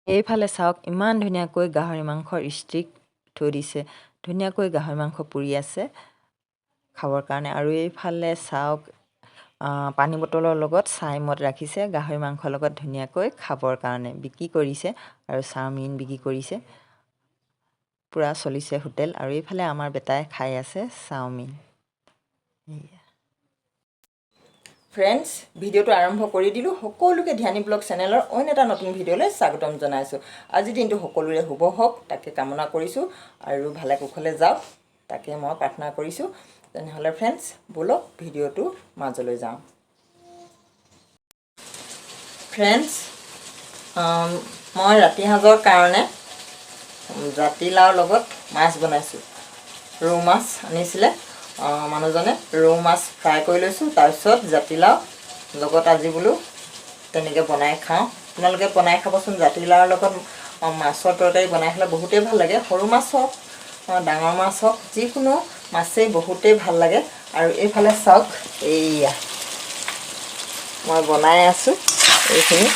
এইফালে চাওক ইমান ধুনীয়াকৈ গাহৰি মাংসৰ ষ্টিক থৈ দিছে ধুনীয়াকৈ গাহৰি মাংস পুৰি আছে খাবৰ কাৰণে আৰু এইফালে চাওক পানী বটলৰ লগত চাইমত ৰাখিছে গাহৰি মাংসৰ লগত ধুনীয়াকৈ খাবৰ কাৰণে বিক্ৰী কৰিছে আৰু চাওমিন বিক্ৰী কৰিছে পুৰা চলিছে হোটেল আৰু এইফালে আমাৰ বেটাই খাই আছে চাওমিন ফ্ৰেণ্ডছ ভিডিঅ'টো আৰম্ভ কৰি দিলোঁ সকলোকে ধ্যানী ব্লগ চেনেলৰ অইন এটা নতুন ভিডিঅ'লৈ স্বাগতম জনাইছোঁ আজি দিনটো সকলোৰে শুভ হওক তাকে কামনা কৰিছোঁ আৰু ভালে কুশলে যাওক তাকে মই প্ৰাৰ্থনা কৰিছোঁ তেনেহ'লে ফ্ৰেণ্ডছ বলক ভিডিঅ'টো মাজলৈ যাওঁ ফ্ৰেণ্ডছ মই ৰাতি সাঁজৰ কাৰণে জাতিলাওৰ লগত মাছ বনাইছোঁ ৰৌ মাছ আনিছিলে মানুহজনে ৰৌ মাছ ফ্ৰাই কৰি লৈছোঁ তাৰপিছত জাতিলাও লগত আজি বোলো তেনেকৈ বনাই খাওঁ আপোনালোকে বনাই খাবচোন জাতিলাওৰ লগত মাছৰ তৰকাৰী বনাই খালে বহুতেই ভাল লাগে সৰু মাছ হওক ডাঙৰ মাছ হওক যিকোনো মাছেই বহুতেই ভাল লাগে আৰু এইফালে চাওক এইয়া মই বনাই আছোঁ এইখিনি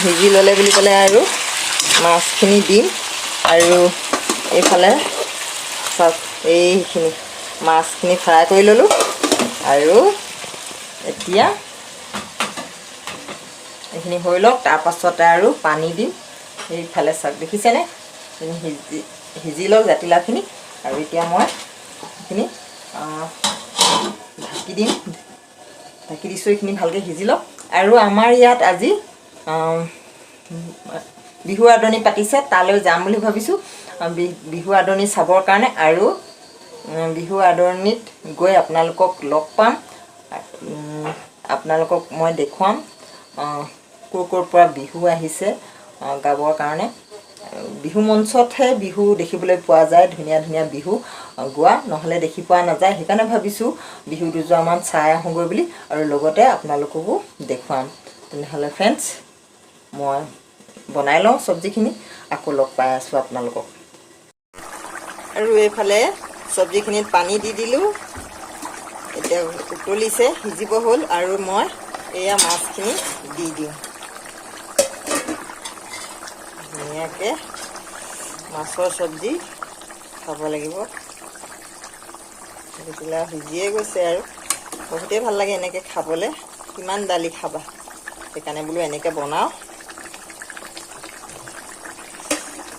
সিজি ল'লে বুলি ক'লে আৰু মাছখিনি দিম আৰু এইফালে চাওক এইখিনি মাছখিনি ফ্ৰাই কৰি ল'লোঁ আৰু এতিয়া এইখিনি হৈ লওক তাৰপাছতে আৰু পানী দিম এইফালে চাওক দেখিছেনে সিজি লওক জাতিলাওখিনি আৰু এতিয়া মই এইখিনি ঢাকি দিছোঁ এইখিনি ভালকৈ সিজি লওক আৰু আমাৰ ইয়াত আজি বিহু আদৰণি পাতিছে তালৈ যাম বুলি ভাবিছোঁ বিহু আদৰণি চাবৰ কাৰণে আৰু বিহু আদৰণিত গৈ আপোনালোকক লগ পাম আপোনালোকক মই দেখুৱাম ক'ৰ পৰা বিহু আহিছে গাবৰ কাৰণে বিহু মঞ্চতহে বিহু দেখিবলৈ পোৱা যায় ধুনীয়া ধুনীয়া বিহু গোৱা নহ'লে দেখি পোৱা নাযায় সেইকাৰণে ভাবিছোঁ বিহু দুযোৰামান চাই আহোঁগৈ বুলি আৰু লগতে আপোনালোককো দেখুৱাম তেনেহ'লে ফ্ৰেণ্ডছ মই বনাই লওঁ চব্জিখিনি আকৌ লগ পাই আছোঁ আপোনালোকক আৰু এইফালে চব্জিখিনিত পানী দি দিলোঁ এতিয়া উতলিছে সিজিব হ'ল আৰু মই এয়া মাছখিনি দি দিওঁ ধুনীয়াকৈ মাছৰ চব্জি খাব লাগিব জাতিলাও সিজিয়ে গৈছে আৰু বহুতেই ভাল লাগে এনেকৈ খাবলৈ কিমান দালি খাবা সেইকাৰণে বোলো এনেকৈ বনাওঁ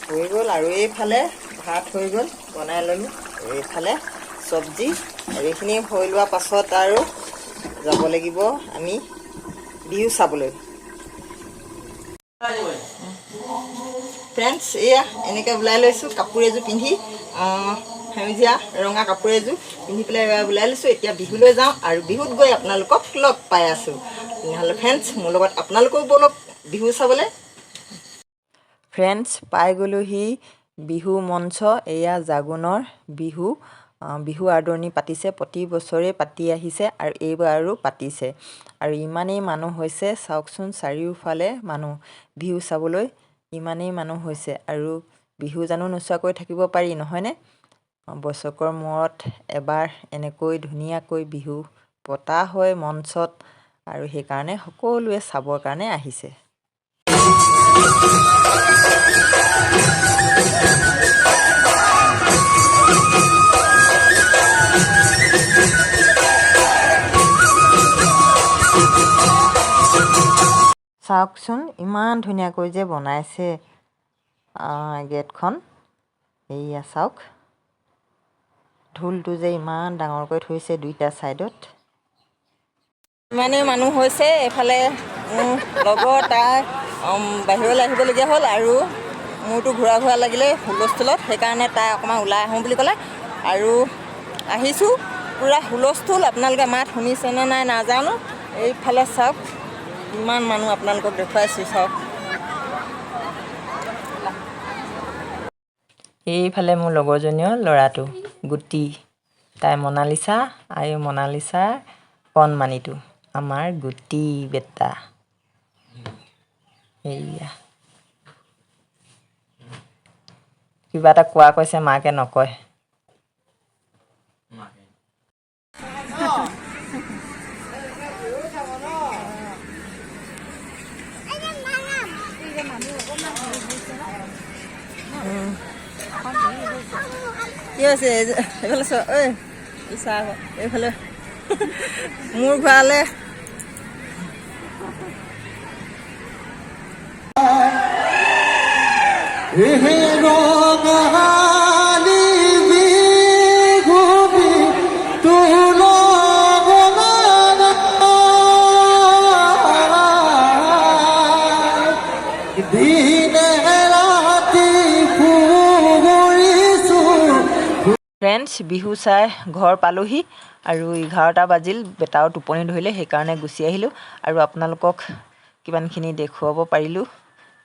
হৈ গ'ল আৰু এইফালে ভাত হৈ গ'ল বনাই ল'লোঁ এইফালে চব্জি আৰু এইখিনি হৈ লোৱা পাছত আৰু যাব লাগিব আমি বিহু চাবলৈ ফ্ৰেণ্ডছ এয়া এনেকৈ ওলাই লৈছোঁ কাপোৰ এযোৰ পিন্ধি সেউজীয়া ৰঙা কাপোৰ এযোৰ পিন্ধি পেলাই ওলাই লৈছোঁ এতিয়া বিহুলৈ যাওঁ আৰু বিহুত গৈ আপোনালোকক লগ পাই আছোঁ তেনেহ'লে ফ্ৰেণ্ডছ মোৰ লগত আপোনালোকেও ব'লক বিহু চাবলৈ ফ্ৰেণ্ডছ পাই গ'লোহি বিহু মঞ্চ এয়া জাগোনৰ বিহু আদৰণি পাতিছে প্ৰতি বছৰে পাতি আহিছে আৰু এইবাৰ আৰু পাতিছে আৰু ইমানেই মানুহ হৈছে চাওকচোন চাৰিওফালে মানুহ বিহু চাবলৈ ইমানেই মানুহ হৈছে আৰু বিহু জানো নোচোৱাকৈ থাকিব পাৰি নহয়নে বছৰৰ মূৰত এবাৰ এনেকৈ ধুনীয়াকৈ বিহু পতা হয় মঞ্চত আৰু সেইকাৰণে সকলোৱে চাবৰ কাৰণে আহিছে চাওকচোন ইমান ধুনীয়াকৈ যে বনাইছে গেটখন এইয়া চাওক ঢোলটো যে ইমান ডাঙৰকৈ থৈছে দুইটা ছাইডত ইমানেই মানুহ হৈছে এইফালে লগৰ তাই বাহিৰলৈ আহিবলগীয়া হ'ল আৰু মোৰতো ঘূৰা লাগিলে হুলস্থুলত সেইকাৰণে তাই অকণমান ওলাই আহোঁ বুলি ক'লে আৰু আহিছোঁ পূৰা হুলস্থুল আপোনালোকে মাত শুনিছেনে নাই নাজানো এইফালে চাওক ইমান মানুহ আপোনালোকক দেখুৱাইছোঁ চাওক এইফালে মোৰ লগৰজনীৰ ল'ৰাটো গুটি তাই মনালিছা আৰু মনালিছাৰ কণমানিটো আমাৰ গুটি বেটা এইয়া কিবা এটা কোৱা কৈছে মাকে নকয় কি হৈছে এইফালে চ ঐ চা আকৌ এইফালে মোৰ ঘূৰালে ফ্ৰেণ্ডছ বিহু চাই ঘৰ পালোহি আৰু 11টা বাজিল বেটাও টোপনি ধৰিলে সেইকাৰণে গুচি আহিলোঁ আৰু আপোনালোকক কিমানখিনি দেখুৱাব পাৰিলোঁ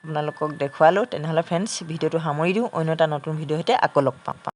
আপোনালোকক দেখুৱালোঁ তেনেহ'লে ফ্ৰেণ্ডছ ভিডিঅ'টো সামৰি দিওঁ অন্য এটা নতুন ভিডিঅ' সৈতে আকৌ লগ পাম